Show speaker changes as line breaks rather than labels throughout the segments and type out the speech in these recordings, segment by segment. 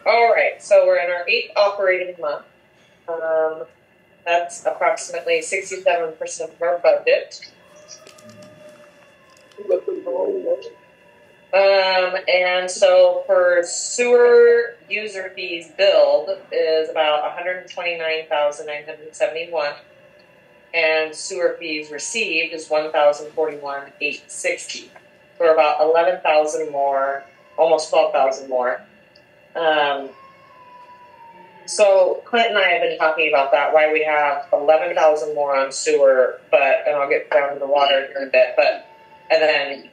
All right, so we're in our 8th operating month. That's approximately 67% of our budget. And so for sewer user fees billed is about $129,971, and sewer fees received is $1,041,860. For about 11,000 more, almost 12,000 more. So Clint and I have been talking about that, why we have 11,000 more on sewer, and I'll get down to the water here in a bit, and then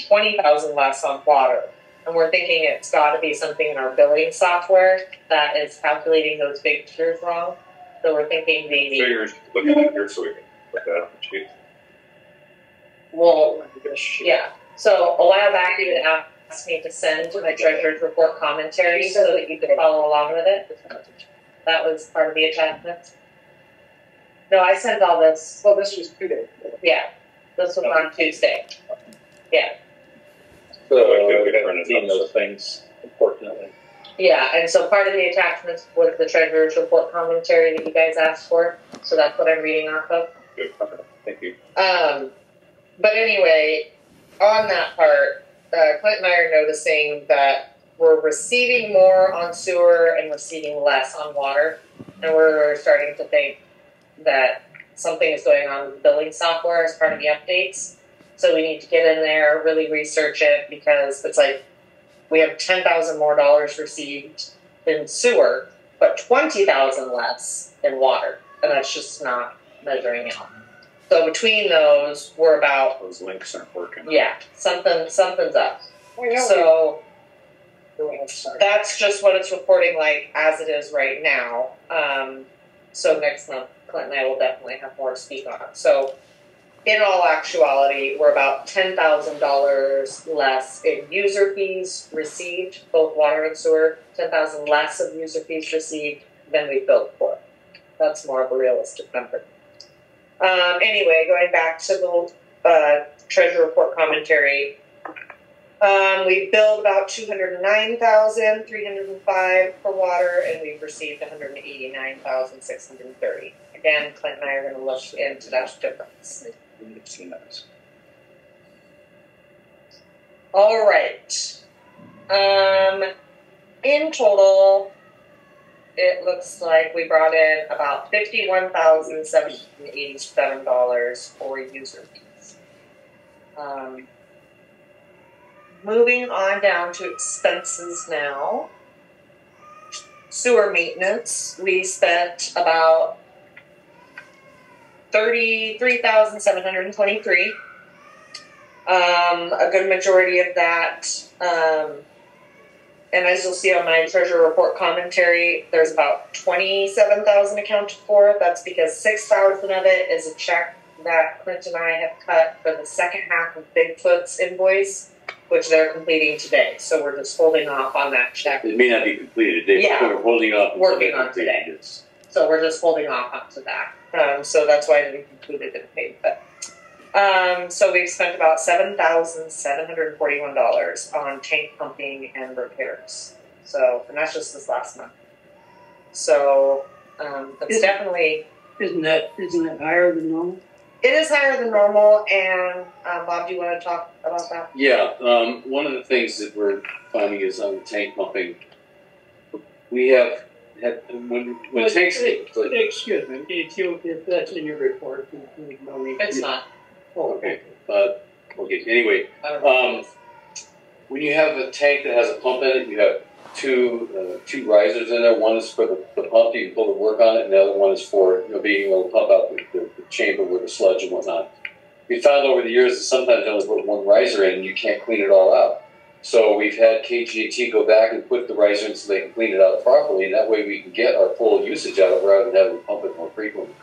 20,000 less on water. And we're thinking it's got to be something in our billing software that is calculating those figures wrong. So we're thinking maybe.
So you're looking at here so we can put that on the sheet.
Well, yeah. So a while back you had asked me to send my treasurer's report commentary so that you could follow along with it. That was part of the attachment. No, I sent all this.
Well, this was 2 days.
Yeah, this was on Tuesday. Yeah.
So we haven't seen those things, unfortunately.
Yeah, and so part of the attachments was the treasurer's report commentary that you guys asked for. So that's what I'm reading off of.
Good. Thank you.
But anyway, on that part, Clint and I are noticing that we're receiving more on sewer and receiving less on water. And we're starting to think that something is going on with the billing software as part of the updates. So we need to get in there, really research it, because it's like we have $10,000 more received in sewer, but 20,000 less in water. And that's just not measuring out. So between those, we're about...
Those links aren't working.
Yeah, something's up. So that's just what it's reporting like as it is right now. So next month, Clint and I will definitely have more to speak on. So in all actuality, we're about $10,000 less in user fees received, both water and sewer, 10,000 less of user fees received than we billed for. That's more of a realistic number. Anyway, going back to the treasury report commentary, we billed about $209,305 for water, and we've received $189,630. Again, Clint and I are going to look into that difference. All right. In total, it looks like we brought in about $51,787 for user fees. Moving on down to expenses now. Sewer maintenance, we spent about $33,723. A good majority of that, and as you'll see on my treasurer report commentary, there's about $27,000 accounted for. That's because $6,000 of it is a check that Clint and I have cut for the second half of Bigfoot's invoice, which they're completing today. So we're just holding off on that check.
It may not be completed today, but we're holding off.
Working on today. So we're just holding off onto that. So that's why I didn't include it in the pay. So we've spent about $7,741 on tank pumping and repairs. So, and that's just this last month. So that's definitely...
Isn't that higher than normal?
It is higher than normal, and Bob, do you want to talk about that?
Yeah, one of the things that we're finding is on the tank pumping, we have had, when tanks...
Excuse me, if that's in your report.
It's not.
Oh, okay. Okay, anyway, when you have a tank that has a pump in it, you have two risers in there. One is for the pump, you can pull the work on it, and the other one is for being able to pump out the chamber with the sludge and whatnot. We found over the years that sometimes you only put one riser in and you can't clean it all out. So we've had KGAT go back and put the riser in so they can clean it out properly, and that way we can get our full usage out of it rather than having to pump it more frequently.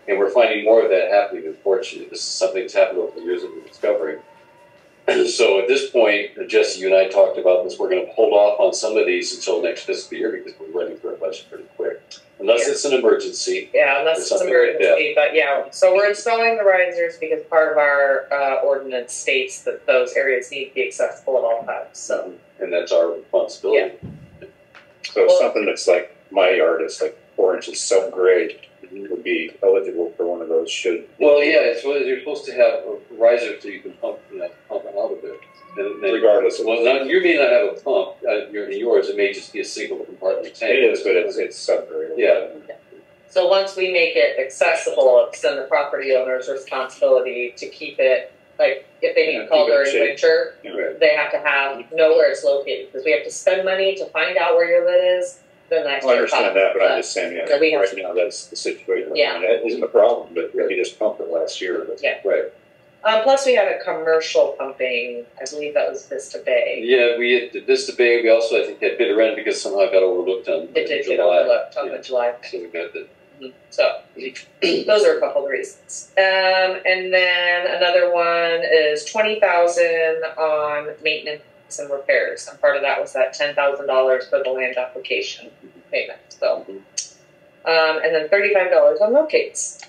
And we're finding more of that happening, unfortunately. This is something that's happened over the years that we're discovering. So at this point, Jesse, you and I talked about this. We're going to hold off on some of these until next fiscal year because we're running through our budget pretty quick. Unless it's an emergency.
Yeah, unless it's an emergency. But yeah, so we're installing the risers because part of our ordinance states that those areas need to be accessible at all times. So.
And that's our responsibility.
Yeah.
So something that's like my yard is like 4 inches subgrade would be eligible for one of those.
Well, yeah, it's what you're supposed to have a riser so you can pump out of there. And
regardless.
You may not have a pump. In yours, it may just be a single compartment tank.
It is, but it's subgrade.
Yeah.
So once we make it accessible, it's then the property owner's responsibility to keep it, like, if they need to call during winter, they have to know where it's located, because we have to spend money to find out where your lid is, then that's
I understand that, but I'm just saying, right now, that's the situation.
Yeah.
That isn't a problem, but we just pumped it last year.
Yeah.
Right.
Plus we had a commercial pumping, I believe that was Vista Bay.
Yeah, we had Vista Bay, we also, I think, had Bitter End, because somehow it got overlooked on
It did get overlooked on the July.
So we got that.
So those are a couple of reasons. And then another one is $20,000 on maintenance and repairs, and part of that was that $10,000 for the land application payment. So, and then $35 on locates.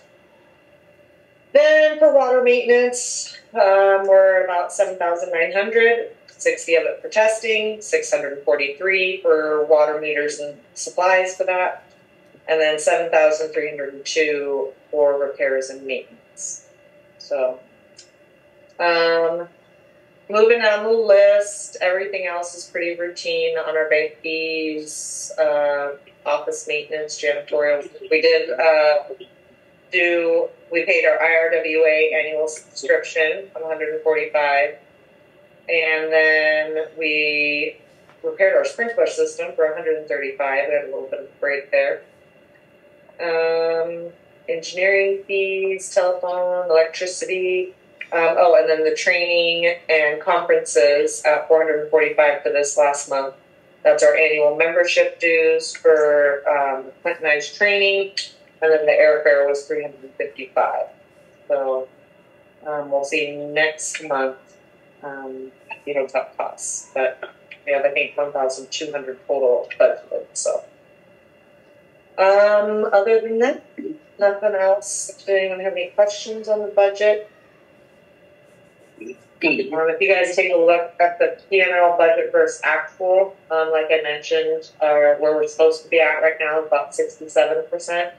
Then for water maintenance, we're about $7,900. 60 of it for testing, 643 for water meters and supplies for that. And then 7,302 for repairs and maintenance. So, moving down the list, everything else is pretty routine on our bank fees, office maintenance, janitorial. We did we paid our IRWA annual subscription of $145, and then we repaired our sprinkler system for $135. We had a little bit of a break there. Engineering fees, telephone, electricity, and then the training and conferences at $445 for this last month. That's our annual membership dues for Clinton Ice training, and then the airfare was $355. So we'll see next month. Top costs, but we have I think 1,200 total budgeted. So. Other than that, nothing else. Does anyone have any questions on the budget? If you guys take a look at the P&L budget versus actual, like I mentioned, where we're supposed to be at right now is about 67%.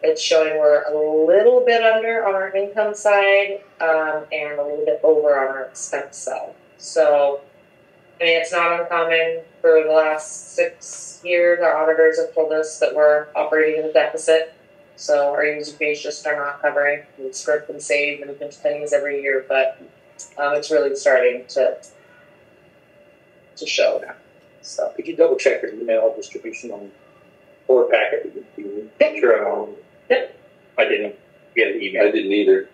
It's showing we're a little bit under on our income side, and a little bit over on our expense side. So, I mean, it's not uncommon for the last 6 years. Our auditors have told us that we're operating in a deficit. So our user fees just are not covering. We script and save and pinch pennies every year, but it's really starting to show now. So
could you double check your email distribution on 4 packet? Sure.
Yep.
I didn't get an email.
I didn't either.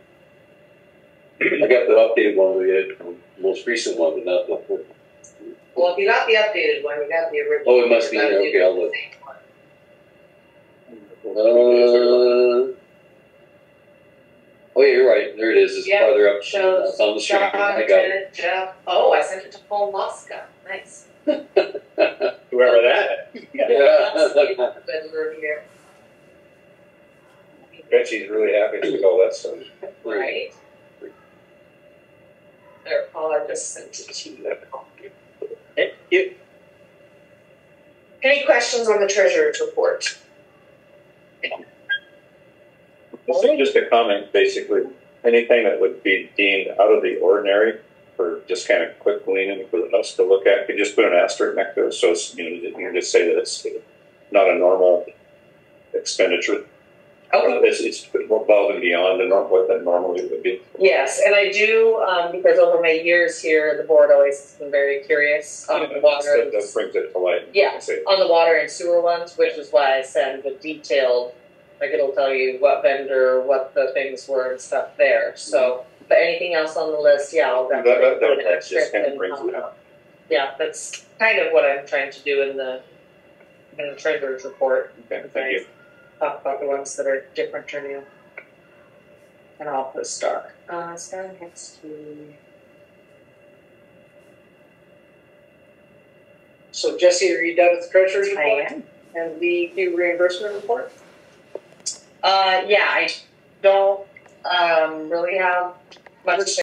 I got the updated one. We had the most recent one, but not the.
Well, if you got the updated one, you got the original.
Oh, it must be there. Okay, I'll look. Oh, yeah, you're right. There it is. It's farther up.
Shows
it's on the screen. I got it.
Jeff. Oh, I sent it to Paul Mosca. Nice.
Whoever that.
Yeah.
Bet she's really happy to see all that stuff.
Right. There, Paul, I just sent it to you.
Thank you.
Any questions on the treasurer's report?
Just a comment, basically. Anything that would be deemed out of the ordinary for just kind of quick gleaning for us to look at, you just put an asterisk next to it. So it's, you can just say that it's not a normal expenditure.
Okay.
It's above and beyond what that normally would be.
Yes, and I do, because over my years here, the board always has been very curious on the water.
That brings it to light.
Yeah, on the water and sewer ones, which is why I send the detailed, like it'll tell you what vendor, what the things were and stuff there. So, but anything else on the list, yeah, I'll definitely put an extra in. Yeah, that's kind of what I'm trying to do in the treasurer's report.
Okay, thank you.
Talk about the ones that are different to you. And I'll put a star. Star next to.
So, Jesse, are you done with the treasurer's report?
I am.
And the new reimbursement report?
Yeah, I don't really have much